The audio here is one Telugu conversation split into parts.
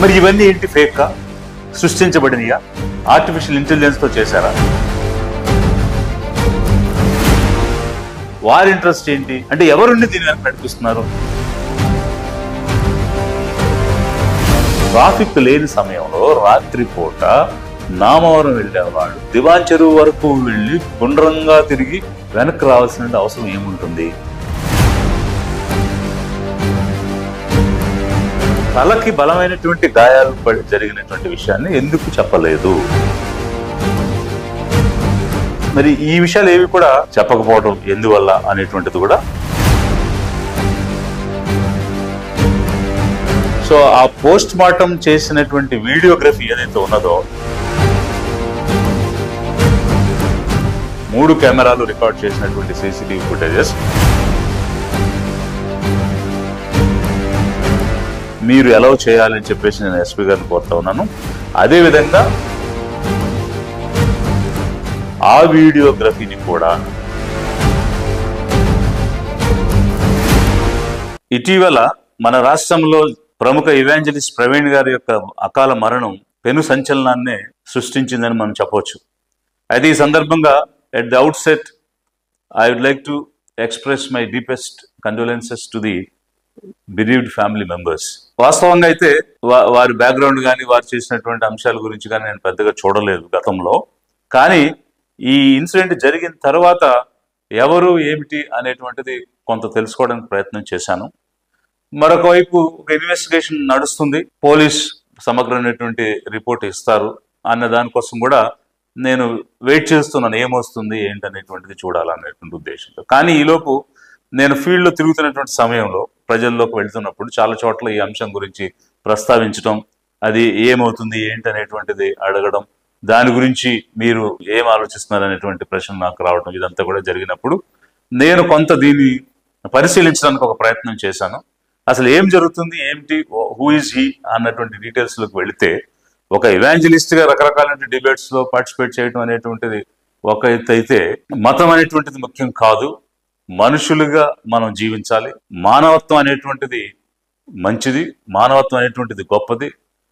మరి ఇవన్నీ ఏంటి? ఫేకా? సృష్టించబడినయా? ఆర్టిఫిషియల్ ఇంటెలిజెన్స్తో చేశారా? వారి ఇంట్రెస్ట్ ఏంటి? అంటే ఎవరుండి దీని వెనక నడిపిస్తున్నారు? ట్రాఫిక్ లేని సమయంలో రాత్రిపూట నామవరం వెళ్ళేవాడు దివాన్ చెరువు వరకు వెళ్ళి గుండ్రంగా తిరిగి వెనక్కి రావాల్సిన అవసరం ఏముంటుంది? తలకి బలమైనటువంటి గాయాలు జరిగినటువంటి విషయాన్ని ఎందుకు చెప్పలేదు? మరి ఈ విషయాలు ఏవి కూడా చెప్పకపోవడం ఎందువల్ల అనేటువంటిది కూడా. సో ఆ పోస్ట్ మార్టం చేసినటువంటి వీడియోగ్రఫీ ఏదైతే ఉన్నదో 3 కెమెరాలు రికార్డ్ చేసినటువంటి సీసీటీవీ ఫుటేజెస్ మీరు ఎలా చేయాలని చెప్పేసి నేను ఎస్పీ గారిని కోరుతా ఉన్నాను. అదేవిధంగా ఆ వీడియోగ్రఫీని కూడా ఇటీవల మన రాష్ట్రంలో ప్రముఖ ఇవాంజలిస్ట్ ప్రవీణ్ గారి యొక్క అకాల మరణం పెను సంచలనాన్నే సృష్టించిందని మనం చెప్పవచ్చు. అయితే ఈ సందర్భంగా at the outset I would like to express my deepest condolences to the bereaved family members. వాస్తవంగా అయితే వారి బ్యాక్గ్రౌండ్ కానీ వారు చేసినటువంటి అంశాల గురించి కానీ నేను పెద్దగా చూడలేదు గతంలో. కానీ ఈ ఇన్సిడెంట్ జరిగిన తర్వాత ఎవరు ఏమిటి అనేటువంటిది కొంత తెలుసుకోవడానికి ప్రయత్నం చేశాను. మరొక వైపు ఒక ఇన్వెస్టిగేషన్ నడుస్తుంది, పోలీస్ సమగ్రమైనటువంటి రిపోర్ట్ ఇస్తారు అన్న దానికోసం కూడా నేను వెయిట్ చేస్తున్నాను, ఏమొస్తుంది ఏంటనేటువంటిది చూడాలనేటువంటి ఉద్దేశంతో. కానీ ఈలోపు నేను ఫీల్డ్లో తిరుగుతున్నటువంటి సమయంలో ప్రజల్లోకి వెళ్తున్నప్పుడు చాలా చోట్ల ఈ అంశం గురించి ప్రస్తావించడం, అది ఏమవుతుంది ఏంటనేటువంటిది అడగడం, దాని గురించి మీరు ఏం ఆలోచిస్తున్నారు అనేటువంటి ప్రశ్న నాకు రావడం, ఇదంతా కూడా జరిగినప్పుడు నేను కొంత దీన్ని పరిశీలించడానికి ఒక ప్రయత్నం చేశాను. అసలు ఏం జరుగుతుంది, ఏమిటి, హూ ఈజ్ హీ అన్నటువంటి డీటెయిల్స్లోకి వెళితే ఒక ఇవాంజలిస్ట్గా రకరకాల డిబేట్స్లో పార్టిసిపేట్ చేయడం అనేటువంటిది ఒక ఎత్తు అయితే, మతం అనేటువంటిది ముఖ్యం కాదు, మనుషులుగా మనం జీవించాలి, మానవత్వం అనేటువంటిది మంచిది, మానవత్వం అనేటువంటిది గొప్పది,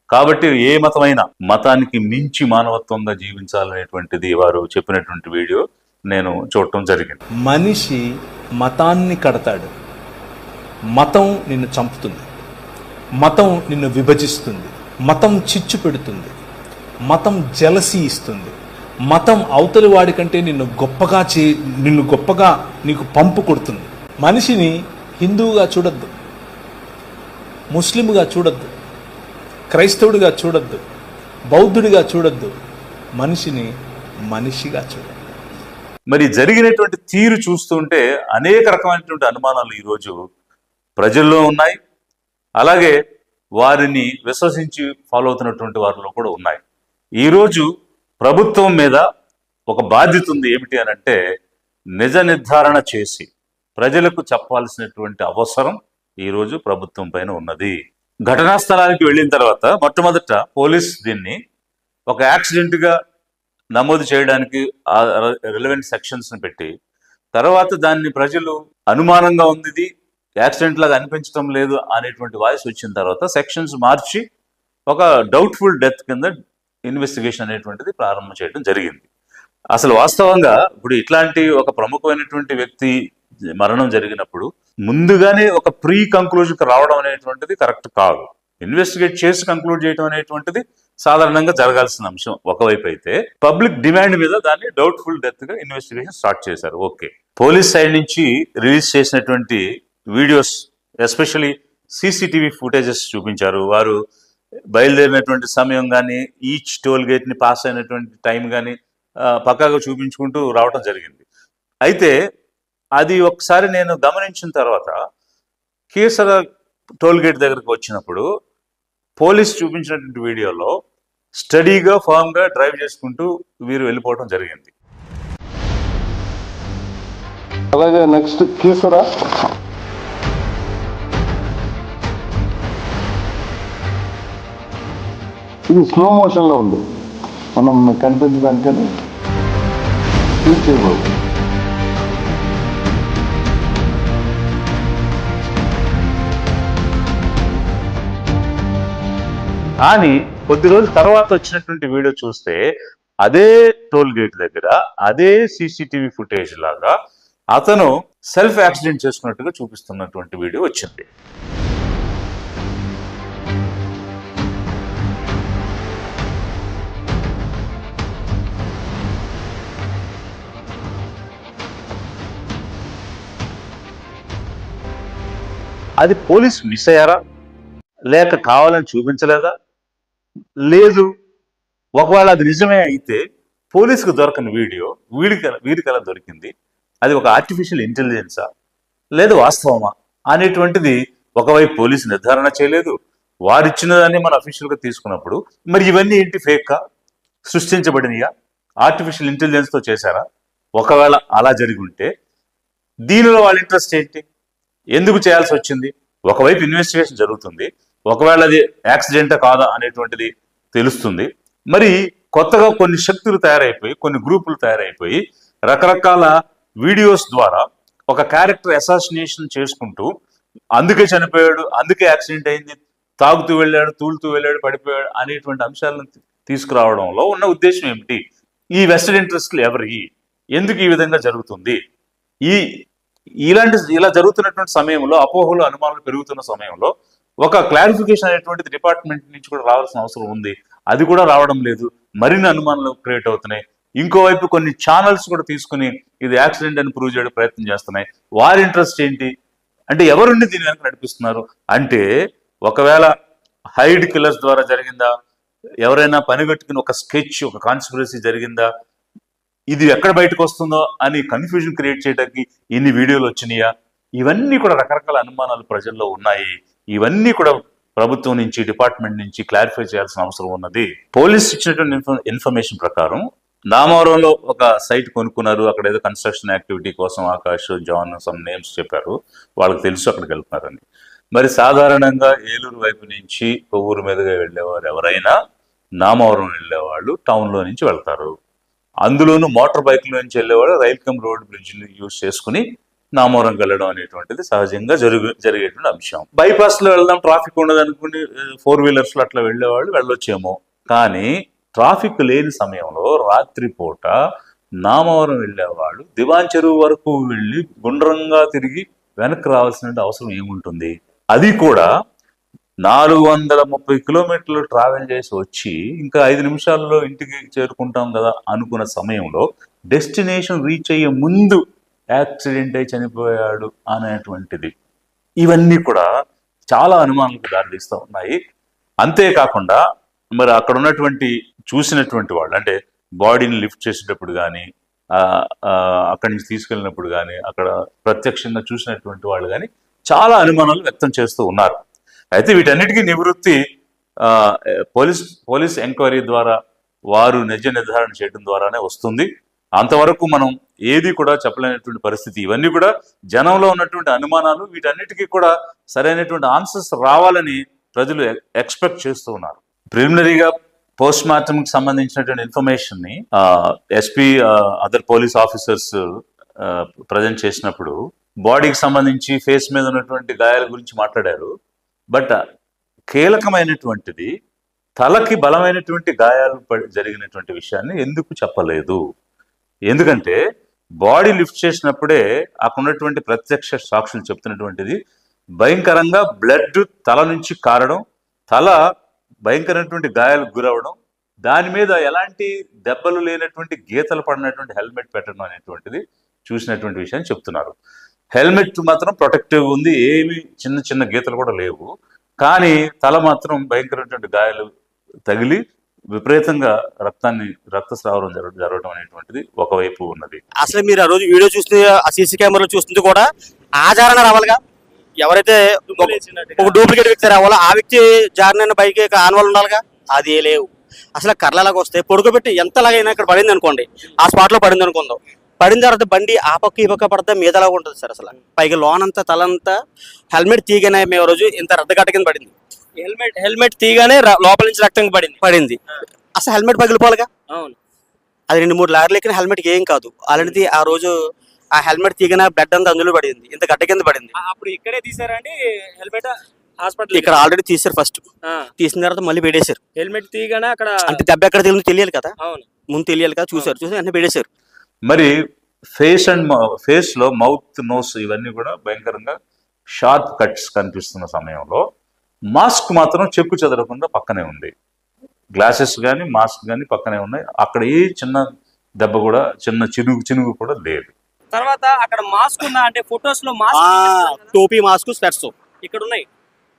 కాబట్టి ఏ మతమైనా మతానికి మించి మానవత్వంగా జీవించాలనేటువంటిది వారు చెప్పినటువంటి వీడియో నేను చూడటం జరిగింది. మనిషి మతాన్ని కడతాడు, మతం నిన్ను చంపుతుంది, మతం నిన్ను విభజిస్తుంది, మతం చిచ్చు పెడుతుంది, మతం జలసి ఇస్తుంది, మతం అవతలి వాడి కంటే నిన్ను గొప్పగా నీకు పంపు కొడుతుంది. మనిషిని హిందువుగా చూడొద్దు, ముస్లింగా చూడొద్దు, క్రైస్తవుడిగా చూడొద్దు, బౌద్ధుడిగా చూడొద్దు, మనిషిని మనిషిగా చూడొద్దు. మరి జరిగినటువంటి తీరు చూస్తుంటే అనేక రకమైనటువంటి అనుమానాలు ఈరోజు ప్రజల్లో ఉన్నాయి, అలాగే వారిని విశ్వసించి ఫాలో అవుతున్నటువంటి వారిలో కూడా ఉన్నాయి. ఈరోజు ప్రభుత్వం మీద ఒక బాధ్యత ఉంది, ఏమిటి అని అంటే నిజ నిర్ధారణ చేసి ప్రజలకు చెప్పాల్సినటువంటి అవసరం ఈరోజు ప్రభుత్వం పైన ఉన్నది. ఘటనా స్థలానికి వెళ్ళిన తర్వాత మొట్టమొదట పోలీస్ దీన్ని ఒక యాక్సిడెంట్గా నమోదు చేయడానికి రిలవెంట్ సెక్షన్స్ని పెట్టి, తర్వాత దాన్ని ప్రజలు అనుమానంగా ఉంది, ఇది యాక్సిడెంట్ లాగా అనిపించడం లేదు అనేటువంటి వాయిస్ వచ్చిన తర్వాత సెక్షన్స్ మార్చి ఒక డౌట్ఫుల్ డెత్ కింద ఇన్వెస్టిగేషన్ అనేటువంటిది ప్రారంభం చేయడం జరిగింది. అసలు వాస్తవంగా ఇప్పుడు ఇట్లాంటి ఒక ప్రముఖమైనటువంటి వ్యక్తి మరణం జరిగినప్పుడు ముందుగానే ఒక ప్రీ కంక్లూజన్కి రావడం అనేటువంటిది కరెక్ట్ కాదు. ఇన్వెస్టిగేట్ చేసి కంక్లూడ్ చేయడం అనేటువంటిది సాధారణంగా జరగాల్సిన అంశం ఒకవైపు అయితే, పబ్లిక్ డిమాండ్ మీద దాన్ని డౌట్ఫుల్ డెత్ గా ఇన్వెస్టిగేషన్ స్టార్ట్ చేశారు. ఓకే, పోలీస్ సైడ్ నుంచి రిలీజ్ చేసినటువంటి వీడియోస్, ఎస్పెషల్లీ సీసీటీవీ ఫుటేజెస్ చూపించారు. వారు బయలుదేరినటువంటి సమయం కానీ, ఈచ్ టోల్ గేట్ ని పాస్ అయినటువంటి టైం కానీ పక్కాగా చూపించుకుంటూ రావడం జరిగింది. అయితే అది ఒకసారి నేను గమనించిన తర్వాత కీసర టోల్ గేట్ దగ్గరకు వచ్చినప్పుడు పోలీస్ చూపించినటువంటి వీడియోలో స్టడీగా ఫామ్గా డ్రైవ్ చేసుకుంటూ వీరు వెళ్ళిపోవడం జరిగింది. అలాగే నెక్స్ట్ కీసర ఇది స్లో మోషన్ లో ఉంది, మనం కనిపించడానికని యూజ్ చేయకూడదు. కానీ కొద్ది రోజుల తర్వాత వచ్చినటువంటి వీడియో చూస్తే అదే టోల్ గేట్ దగ్గర అదే సీసీటీవీ ఫుటేజ్ లాగా అతను సెల్ఫ్ యాక్సిడెంట్ చేసుకున్నట్టుగా చూపిస్తున్నటువంటి వీడియో వచ్చింది. అది పోలీసు మిస్ అయ్యారా, లేక కావాలని చూపించలేదా, లేదు ఒకవేళ అది నిజమే అయితే పోలీసుకు దొరకని వీడియో వీరికి ఎలా దొరికింది, అది ఒక ఆర్టిఫిషియల్ ఇంటెలిజెన్సా లేదు వాస్తవమా అనేటువంటిది ఒకవైపు పోలీసు నిర్ధారణ చేయలేదు. వారిచ్చిన దాన్ని మనం అఫీషియల్గా తీసుకున్నప్పుడు మరి ఇవన్నీ ఏంటి, ఫేక్గా సృష్టించబడినయా, ఆర్టిఫిషియల్ ఇంటెలిజెన్స్తో చేశారా? ఒకవేళ అలా జరిగి ఉంటే దీనిలో వాళ్ళ ఇంట్రెస్ట్ ఏంటి, ఎందుకు చేయాల్సి వచ్చింది? ఒకవైపు ఇన్వెస్టిగేషన్ జరుగుతుంది, ఒకవేళ అది యాక్సిడెంటా కాదా అనేటువంటిది తెలుస్తుంది. మరి కొత్తగా కొన్ని శక్తులు తయారైపోయి, కొన్ని గ్రూపులు తయారైపోయి రకరకాల వీడియోస్ ద్వారా ఒక క్యారెక్టర్ అసాసినేషన్ చేసుకుంటూ అందుకే చనిపోయాడు, అందుకే యాక్సిడెంట్ అయింది, తాగుతూ వెళ్ళాడు, తూలుతూ వెళ్ళాడు, పడిపోయాడు అనేటువంటి అంశాలను తీసుకురావడంలో ఉన్న ఉద్దేశం ఏమిటి? ఈ వెస్టెడ్ ఇంట్రెస్ట్లు ఎవరి, ఎందుకు ఈ విధంగా జరుగుతుంది? ఇలా జరుగుతున్నటువంటి సమయంలో అపోహలు అనుమానాలు పెరుగుతున్న సమయంలో ఒక క్లారిఫికేషన్ అనేటువంటిది డిపార్ట్మెంట్ నుంచి కూడా రావాల్సిన అవసరం ఉంది. అది కూడా రావడం లేదు, మరిన్ని అనుమానాలు క్రియేట్ అవుతున్నాయి. ఇంకోవైపు కొన్ని ఛానల్స్ కూడా తీసుకుని ఇది యాక్సిడెంట్ అని ప్రూవ్ చేయడం ప్రయత్నం చేస్తున్నాయి. వారి ఇంట్రెస్ట్ ఏంటి అంటే ఎవరుండి దీని వెనక నడిపిస్తున్నారు అంటే, ఒకవేళ హైడ్ కిల్లర్స్ ద్వారా జరిగిందా, ఎవరైనా పనిగట్టుకుని ఒక స్కెచ్, ఒక కాన్స్పిరసీ జరిగిందా, ఇది ఎక్కడ బయటకు వస్తుందో అని కన్ఫ్యూజన్ క్రియేట్ చేయడానికి ఇన్ని వీడియోలు వచ్చినాయా? ఇవన్నీ కూడా రకరకాల అనుమానాలు ప్రజల్లో ఉన్నాయి. ఇవన్నీ కూడా ప్రభుత్వం నుంచి, డిపార్ట్మెంట్ నుంచి క్లారిఫై చేయాల్సిన అవసరం ఉన్నది. పోలీస్ ఇచ్చినటువంటి ఇన్ఫర్మేషన్ ప్రకారం నామవరంలో ఒక సైట్ కొనుక్కున్నారు. అక్కడ ఏదో కన్స్ట్రక్షన్ యాక్టివిటీ కోసం ఆకాష్, జాన్ సమ్ నేమ్స్ చెప్పారు, వాళ్ళకి తెలుసు అక్కడికి వెళ్తున్నారని. మరి సాధారణంగా ఏలూరు వైపు నుంచి కొవ్వూరు మీదుగా వెళ్ళేవారు ఎవరైనా నామవరం వెళ్ళేవాళ్ళు టౌన్లో నుంచి వెళ్తారు. అందులోనూ మోటార్ బైక్లో నుంచి వెళ్ళేవాళ్ళు రైల్కమ్ రోడ్ బ్రిడ్జ్ని యూజ్ చేసుకుని నామవరంకి వెళ్ళడం అనేటువంటిది సహజంగా జరిగేటువంటి అంశం. బైపాస్లో వెళ్దాం, ట్రాఫిక్ ఉండదు అనుకుని 4 వీలర్స్లో అట్లా వెళ్ళేవాళ్ళు వెళ్ళొచ్చేమో. కానీ ట్రాఫిక్ లేని సమయంలో రాత్రిపూట నామవరం వెళ్ళేవాళ్ళు దివాన్ చెరువు వరకు వెళ్ళి గుండ్రంగా తిరిగి వెనక్కి రావాల్సిన అవసరం ఏముంటుంది? అది కూడా 430 కిలోమీటర్లు ట్రావెల్ చేసి వచ్చి ఇంకా 5 నిమిషాల్లో ఇంటికి చేరుకుంటాం కదా అనుకున్న సమయంలో డెస్టినేషన్ రీచ్ అయ్యే ముందు యాక్సిడెంట్ అయి చనిపోయాడు అనేటువంటిది, ఇవన్నీ కూడా చాలా అనుమానాలకు దారితీస్తూ ఉన్నాయి. అంతేకాకుండా మరి అక్కడ ఉన్నటువంటి చూసినటువంటి వాళ్ళు, అంటే బాడీని లిఫ్ట్ చేసేటప్పుడు కానీ, అక్కడి నుంచి తీసుకెళ్ళినప్పుడు కానీ, అక్కడ ప్రత్యక్షంగా చూసినటువంటి వాళ్ళు కానీ చాలా అనుమానాలు వ్యక్తం చేస్తూ ఉన్నారు. అయితే వీటన్నిటికీ నివృత్తి పోలీస్ ఎంక్వైరీ ద్వారా, వారు నిజ నిర్ధారణ చేయడం ద్వారానే వస్తుంది. అంతవరకు మనం ఏది కూడా చెప్పలేనటువంటి పరిస్థితి. ఇవన్నీ కూడా జనంలో ఉన్నటువంటి అనుమానాలు, వీటన్నిటికీ కూడా సరైనటువంటి ఆన్సర్స్ రావాలని ప్రజలు ఎక్స్పెక్ట్ చేస్తూ ఉన్నారు. ప్రిలిమినరీగా పోస్ట్ మార్టంకి సంబంధించినటువంటి ఇన్ఫర్మేషన్ ని SP, other police officers present చేసినప్పుడు బాడీకి సంబంధించి ఫేస్ మీద ఉన్నటువంటి గాయాల గురించి మాట్లాడారు. బట్ కీలకమైనటువంటిది తలకి బలమైనటువంటి గాయాలు జరిగినటువంటి విషయాన్ని ఎందుకు చెప్పలేదు? ఎందుకంటే బాడీ లిఫ్ట్ చేసినప్పుడే అక్కడ ఉన్నటువంటి ప్రత్యక్ష సాక్షులు చెప్తున్నటువంటిది భయంకరంగా బ్లడ్ తల నుంచి కారడం, తల భయంకరమైనటువంటి గాయాలకు గురవడం, దాని మీద ఎలాంటి దెబ్బలు లేనటువంటి గీతలు పడినటువంటి హెల్మెట్ పెట్టడం అనేటువంటిది చూసినటువంటి విషయాన్ని చెప్తున్నారు. హెల్మెట్ మాత్రం ప్రొటెక్టివ్ ఉంది, ఏమి చిన్న చిన్న గీతలు కూడా లేవు. కానీ తల మాత్రం భయంకరమైనటువంటి గాయాలు తగిలి విపరీతంగా రక్తస్రావం జరగడం అనేటువంటిది ఒకవైపు ఉన్నది. అసలు మీరు ఆ రోజు వీడియో చూస్తే, ఆ సీసీ కెమెరాలో చూస్తుంది కూడా ఆధారణ రావాలిగా. ఎవరైతే ఒక డూప్లికేట్ వ్యక్తి రావాలో ఆ వ్యక్తి జారిన బైక్ ఆనవాళ్ళు ఉండాలిగా, అది లేవు. అసలు కర్రలాగా వస్తే పొడుగుపెట్టి ఎంతలాగైనా ఇక్కడ పడింది అనుకోండి, ఆ స్పాట్ లో పడింది అనుకుందాం, పడిన తర్వాత బండి ఆ పక్క ఈ పక్క పడితే మీదలాగా ఉంటుంది సార్. అసలు పైగా లోనంతా తలంతా హెల్మెట్ తీగానే మేము రోజు ఇంత రద్దగట్ట కింద పడింది. హెల్మెట్ తీగానే లోపల నుంచి రక్తం పడింది. అసలు హెల్మెట్ పగిలిపోవాలిగా. అవును, అది 2-3 లారీలు ఎక్కిన హెల్మెట్ ఏం కాదు. అలాంటిది ఆ రోజు ఆ హెల్మెట్ తీగన బ్లడ్ అంతా అందులో పడింది, ఇంత గడ్డ కింద పడింది. అప్పుడు ఇక్కడే తీసారా అండి హెల్మెట్? హాస్పిటల్ ఇక్కడ ఆల్రెడీ తీసారు ఫస్ట్, తీసిన తర్వాత మళ్ళీ పెట్టేశారు. హెల్మెట్ తీయగానే అక్కడ అంటే దెబ్బ ఎక్కడ తెలియదు తెలియాలి కదా, అవును ముందు తెలియాలి కదా, చూసారు వెంటనే పెట్టేశారు. మరి ఫేస్ లో మౌత్, నోస్ ఇవన్నీ కూడా భయంకరంగా షార్ప్ కట్స్ కనిపిస్తున్న సమయంలో మాస్క్ మాత్రం చెక్కు చెదరకుండా పక్కనే ఉంది. గ్లాసెస్ కానీ మాస్క్ కానీ పక్కనే ఉన్నాయి. అక్కడ ఏ చిన్న దెబ్బ కూడా, చిన్న చినుగు కూడా లేదు. తర్వాత అక్కడ మాస్క్ ఉందా అంటే ఫొటోస్ లో ఆ, మాస్క్ టోపీ, మాస్క్, స్పెట్స్ ఇక్కడ ఉన్నాయి.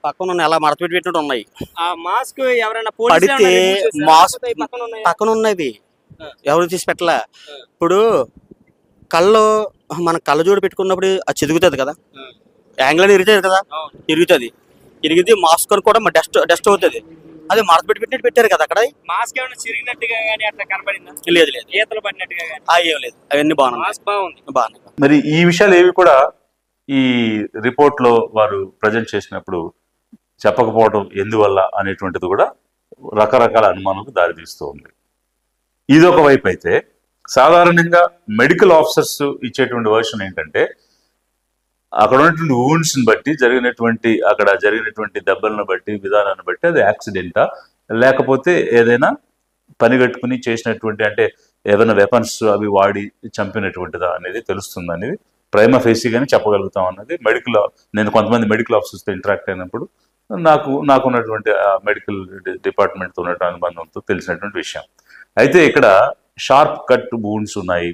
పక్కన ఉన్నాయి, అలా మడత పెట్టినట్టు ఉన్నాయి. ఆ మాస్క్ ఎవరైనా పడితే మాస్క్ పక్కన ఉన్నాయి. పక్కన ఉన్నది ఎవరు తీసి పెట్టలే. ఇప్పుడు కళ్ళు, మన కళ్ళజోడు పెట్టుకున్నప్పుడు అది చెదుగుతుంది కదా, యాంగిల్ అని ఇరుగుతుంది కదా, ఇరిగితే మాస్క్ అని కూడా డస్ట్ అవుతుంది. అది మడత పెట్టినట్టు పెట్టారు కదా అక్కడ. మాస్క్ ఏమైనా చిరిగినట్టుగా గానీ అట్లా కనబడిందా? లేదు లేదు, ఈతలు పడినట్టుగా గానీ ఏం లేదు, అవన్నీ బాగున్నాయి. మాస్క్ బాగుంది. మరి ఈ విషయాలు ఏవి కూడా ఈ రిపోర్ట్ లో వారు ప్రజెంట్ చేసినప్పుడు చెప్పకపోవడం ఎందువల్ల అనేటువంటిది కూడా రకరకాల అనుమానాలకు దారితీస్తూ ఉంది. ఇదొక వైపు అయితే, సాధారణంగా మెడికల్ ఆఫీసర్స్ ఇచ్చేటువంటి వర్షన్ ఏంటంటే అక్కడ ఉన్నటువంటి వూండ్స్ని బట్టి, అక్కడ జరిగినటువంటి దెబ్బలను బట్టి, విధానాన్ని బట్టి అది యాక్సిడెంటా లేకపోతే ఏదైనా పని కట్టుకుని చేసినటువంటి, అంటే ఏదైనా వెపన్స్ అవి వాడి చంపినటువంటిదా అనేది తెలుస్తుంది అనేది ప్రైమా ఫేసీగానే చెప్పగలుగుతాం అన్నది నేను కొంతమంది మెడికల్ ఆఫీసర్స్తో ఇంటరాక్ట్ అయినప్పుడు నాకున్నటువంటి మెడికల్ డిపార్ట్మెంట్తో ఉన్నటువంటి అనుబంధంతో తెలిసినటువంటి విషయం. అయితే ఇక్కడ షార్ప్ కట్ వూండ్స్ ఉన్నాయి.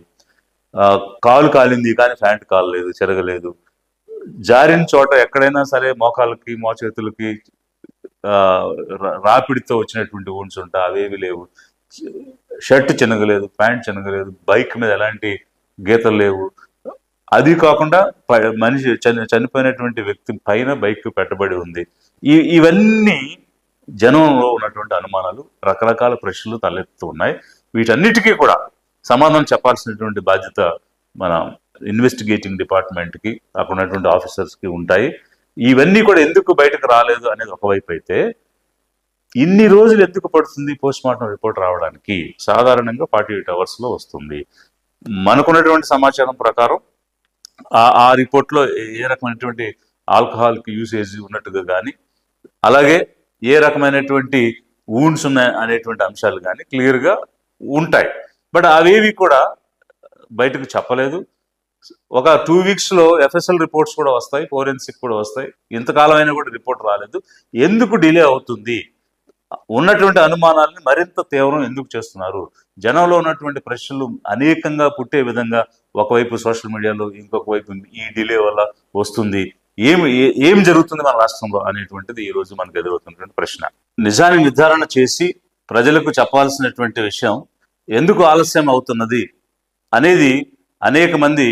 కాలు కాలింది కానీ ప్యాంట్ కాలలేదు, చెరగలేదు. జారిన చోట ఎక్కడైనా సరే మోకాళ్ళకి, మోచేతులకి రాపిడితో వచ్చినటువంటి వూండ్స్ ఉంటాయి, అవేవి లేవు. షర్ట్ చినగలేదు, ప్యాంట్ చినగలేదు, బైక్ మీద ఎలాంటి గీతలు లేవు. అది కాకుండా మనిషి చనిపోయినటువంటి వ్యక్తి పైన బైక్ పెట్టబడి ఉంది. ఇవన్నీ జనంలో ఉన్నటువంటి అనుమానాలు, రకరకాల ప్రశ్నలు తలెత్తుతూ ఉన్నాయి. వీటన్నిటికీ కూడా సమాధానం చెప్పాల్సినటువంటి బాధ్యత మన ఇన్వెస్టిగేటింగ్ డిపార్ట్మెంట్కి, అక్కడ ఉన్నటువంటి ఆఫీసర్స్కి ఉంటాయి. ఇవన్నీ కూడా ఎందుకు బయటకు రాలేదు అనేది ఒకవైపు అయితే, ఇన్ని రోజులు ఎందుకు పడుతుంది పోస్ట్ మార్టం రిపోర్ట్ రావడానికి? సాధారణంగా 48 అవర్స్లో వస్తుంది. మనకున్నటువంటి సమాచారం ప్రకారం ఆ రిపోర్ట్లో ఏ రకమైనటువంటి ఆల్కహాల్కి యూసేజ్ ఉన్నట్టుగా కానీ, అలాగే ఏ రకమైనటువంటి వూండ్స్ ఉన్నాయి అనేటువంటి అంశాలు కానీ క్లియర్గా ఉంటాయి. బట్ అవేవి కూడా బయటకు చెప్పలేదు. ఒక 2 వీక్స్లో ఎఫ్ఎస్ఎల్ రిపోర్ట్స్ కూడా వస్తాయి, ఫోరెన్సిక్ కూడా వస్తాయి. ఇంతకాలం అయినా కూడా రిపోర్ట్ రాలేదు. ఎందుకు డిలే అవుతుంది? ఉన్నటువంటి అనుమానాలని మరింత తీవ్రం ఎందుకు చేస్తున్నారు? జనంలో ఉన్నటువంటి ప్రశ్నలు అనేకంగా పుట్టే విధంగా ఒకవైపు సోషల్ మీడియాలో, ఇంకొక వైపు ఈ డిలే వల్ల వస్తుంది. ఏం జరుగుతుంది మన రాష్ట్రంలో అనేటువంటిది ఈ రోజు మనకు ఎదురవుతున్నటువంటి ప్రశ్న. నిజాన్ని నిర్ధారణ చేసి ప్రజలకు చెప్పాల్సినటువంటి విషయం ఎందుకు ఆలస్యం అవుతున్నది అనేది అనేక మంది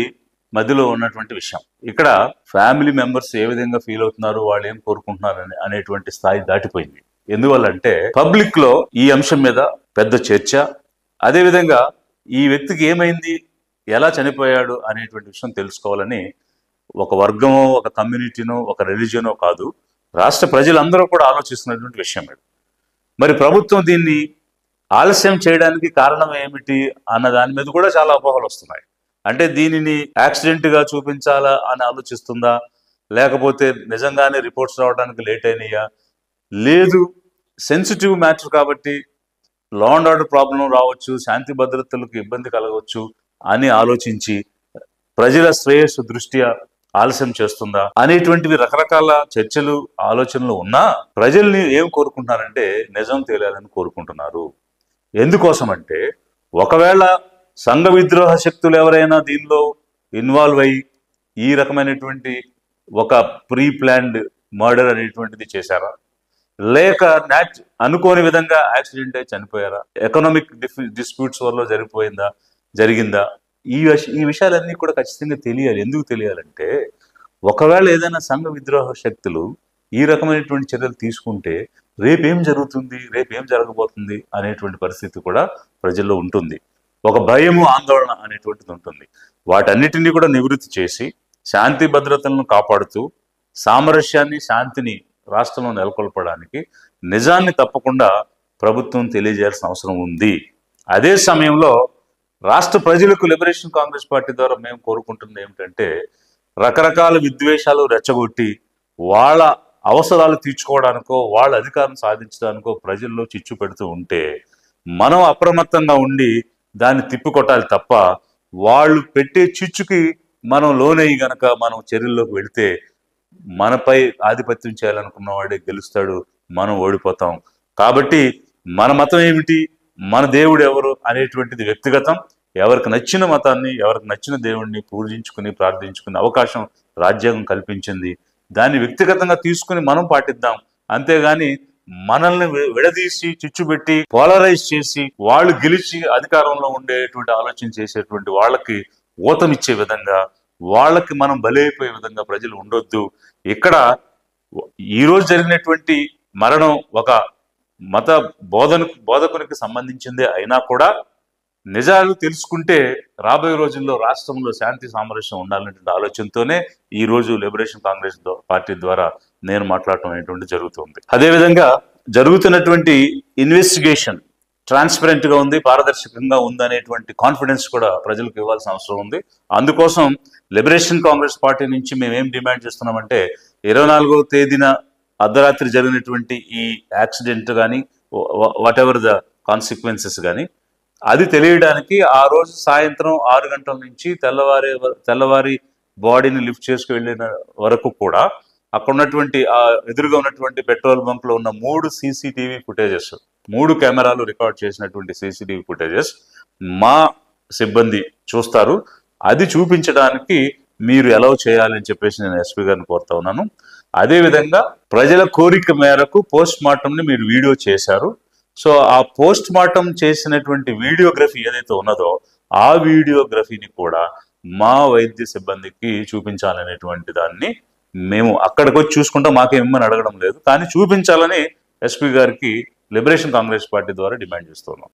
మధ్యలో ఉన్నటువంటి విషయం. ఇక్కడ ఫ్యామిలీ మెంబర్స్ ఏ విధంగా ఫీల్ అవుతున్నారు, వాళ్ళు ఏం కోరుకుంటున్నారు అనేటువంటి స్థాయి దాటిపోయింది. ఎందువల్లంటే పబ్లిక్ లో ఈ అంశం మీద పెద్ద చర్చ, అదేవిధంగా ఈ వ్యక్తికి ఏమైంది, ఎలా చనిపోయాడు అనేటువంటి విషయం తెలుసుకోవాలని ఒక వర్గమో, ఒక కమ్యూనిటీనో, ఒక రిలీజియనో కాదు, రాష్ట్ర ప్రజలందరూ కూడా ఆలోచిస్తున్నటువంటి విషయం ఇది. మరి ప్రభుత్వం దీన్ని ఆలస్యం చేయడానికి కారణం ఏమిటి అన్న దాని మీద కూడా చాలా అపోహలు వస్తున్నాయి. అంటే దీనిని యాక్సిడెంట్గా చూపించాలా అని ఆలోచిస్తుందా, లేకపోతే నిజంగానే రిపోర్ట్స్ రావడానికి లేట్ అయినాయా, లేదు సెన్సిటివ్ మ్యాటర్ కాబట్టి లా అండ్ ఆర్డర్ ప్రాబ్లం రావచ్చు, శాంతి భద్రతలకు ఇబ్బంది కలగవచ్చు అని ఆలోచించి ప్రజల శ్రేయస్సు దృష్ట్యా ఆలస్యం చేస్తుందా అనేటువంటివి రకరకాల చర్చలు, ఆలోచనలు ఉన్నా ప్రజల్ని ఏం కోరుకుంటున్నారంటే నిజం తేలాలని కోరుకుంటున్నారు. ఎందుకోసం అంటే, ఒకవేళ సంఘ విద్రోహ శక్తులు ఎవరైనా దీనిలో ఇన్వాల్వ్ అయ్యి ఈ రకమైనటువంటి ఒక ప్రీ ప్లాన్డ్ మర్డర్ అనేటువంటిది చేశారా, లేక అనుకోని విధంగా యాక్సిడెంట్ అయి చనిపోయారా, ఎకనామిక్ డిస్ప్యూట్స్ వల్ల జరిగిందా, ఈ విషయాలన్నీ కూడా ఖచ్చితంగా తెలియాలి. ఎందుకు తెలియాలంటే, ఒకవేళ ఏదైనా సంఘ విద్రోహ శక్తులు ఈ రకమైనటువంటి చర్యలు తీసుకుంటే రేపేం జరుగుతుంది, రేపేం జరగబోతుంది అనేటువంటి పరిస్థితి కూడా ప్రజల్లో ఉంటుంది. ఒక భయము, ఆందోళన అనేటువంటిది ఉంటుంది. వాటన్నిటినీ కూడా నివృత్తి చేసి శాంతి భద్రతలను కాపాడుతూ సామరస్యాన్ని, శాంతిని రాష్ట్రంలో నెలకొల్పడానికి నిజాన్ని తప్పకుండా ప్రభుత్వం తెలియజేయాల్సిన అవసరం ఉంది. అదే సమయంలో రాష్ట్ర ప్రజలకు లిబరేషన్ కాంగ్రెస్ పార్టీ ద్వారా మేము కోరుకుంటుంది ఏమిటంటే, రకరకాల విద్వేషాలు రెచ్చగొట్టి వాళ్ళ అవసరాలు తీర్చుకోవడానికో వాళ్ళ అధికారం సాధించడానికో ప్రజల్లో చిచ్చు పెడుతూ ఉంటే మనం అప్రమత్తంగా ఉండి దాన్ని తిప్పికొట్టాలి తప్ప వాళ్ళు పెట్టే చిచ్చుకి మనం లోనయ్యి గనక మనం చర్యల్లోకి వెళితే మనపై ఆధిపత్యం చేయాలనుకున్న వాడే గెలుస్తాడు, మనం ఓడిపోతాం. కాబట్టి మన మతం ఏమిటి, మన దేవుడు ఎవరు అనేటువంటిది వ్యక్తిగతం. ఎవరికి నచ్చిన మతాన్ని, ఎవరికి నచ్చిన దేవుడిని పూజించుకుని ప్రార్థించుకునే అవకాశం రాజ్యాంగం కల్పించింది. దాన్ని వ్యక్తిగతంగా తీసుకుని మనం పాటిద్దాం. అంతేగాని మనల్ని విడదీసి చిచ్చుపెట్టి పోలరైజ్ చేసి వాళ్ళు గెలిచి అధికారంలో ఉండేటువంటి ఆలోచన చేసేటువంటి వాళ్ళకి ఊతమిచ్చే విధంగా, వాళ్ళకి మనం బలైపోయే విధంగా ప్రజలు ఉండొద్దు. ఇక్కడ ఈ రోజు జరిగినటువంటి మరణం ఒక మత బోధకునికి సంబంధించిందే అయినా కూడా నిజాలు తెలుసుకుంటే రాబోయే రోజుల్లో రాష్ట్రంలో శాంతి సామరస్యం ఉండాలనేటువంటి ఆలోచనతోనే ఈ రోజు లిబరేషన్ కాంగ్రెస్ పార్టీ ద్వారా నేను మాట్లాడటం అనేటువంటి జరుగుతుంది. అదేవిధంగా జరుగుతున్నటువంటి ఇన్వెస్టిగేషన్ ట్రాన్స్పరెంట్ గా ఉంది, పారదర్శకంగా ఉంది అనేటువంటి కాన్ఫిడెన్స్ కూడా ప్రజలకు ఇవ్వాల్సిన అవసరం ఉంది. అందుకోసం లిబరేషన్ కాంగ్రెస్ పార్టీ నుంచి మేము ఏం డిమాండ్ చేస్తున్నామంటే 24వ తేదీన అర్ధరాత్రి జరిగినటువంటి ఈ యాక్సిడెంట్ కానీ వాట్ ఎవర్ ద కాన్సిక్వెన్సెస్ కానీ అది తెలియడానికి ఆ రోజు సాయంత్రం 6 గంటల నుంచి తెల్లవారి బాడీని లిఫ్ట్ చేసుకు వెళ్ళిన వరకు కూడా అక్కడ ఉన్నటువంటి ఆ ఎదురుగా ఉన్నటువంటి పెట్రోల్ బంక్ లో ఉన్న 3 CCTV ఫుటేజెస్, 3 కెమెరాలు రికార్డ్ చేసినటువంటి CCTV ఫుటేజెస్ మా సిబ్బంది చూస్తారు. అది చూపించడానికి మీరు ఎలా చేయాలని చెప్పేసి నేను ఎస్పీ గారిని కోరుతా ఉన్నాను. అదేవిధంగా ప్రజల కోరిక మేరకు పోస్ట్ మార్టంని మీరు వీడియో చేశారు. సో ఆ పోస్ట్ మార్టం చేసినటువంటి వీడియోగ్రఫీ ఏదైతే ఉన్నదో ఆ వీడియోగ్రఫీని కూడా మా వైద్య సిబ్బందికి చూపించాలనేటువంటి దాన్ని మేము అక్కడికి వచ్చి చూసుకుంటాం, మాకేమని అడగడం లేదు, కానీ చూపించాలని ఎస్పీ గారికి లిబరేషన్ కాంగ్రెస్ పార్టీ ద్వారా డిమాండ్ చేస్తున్నాం.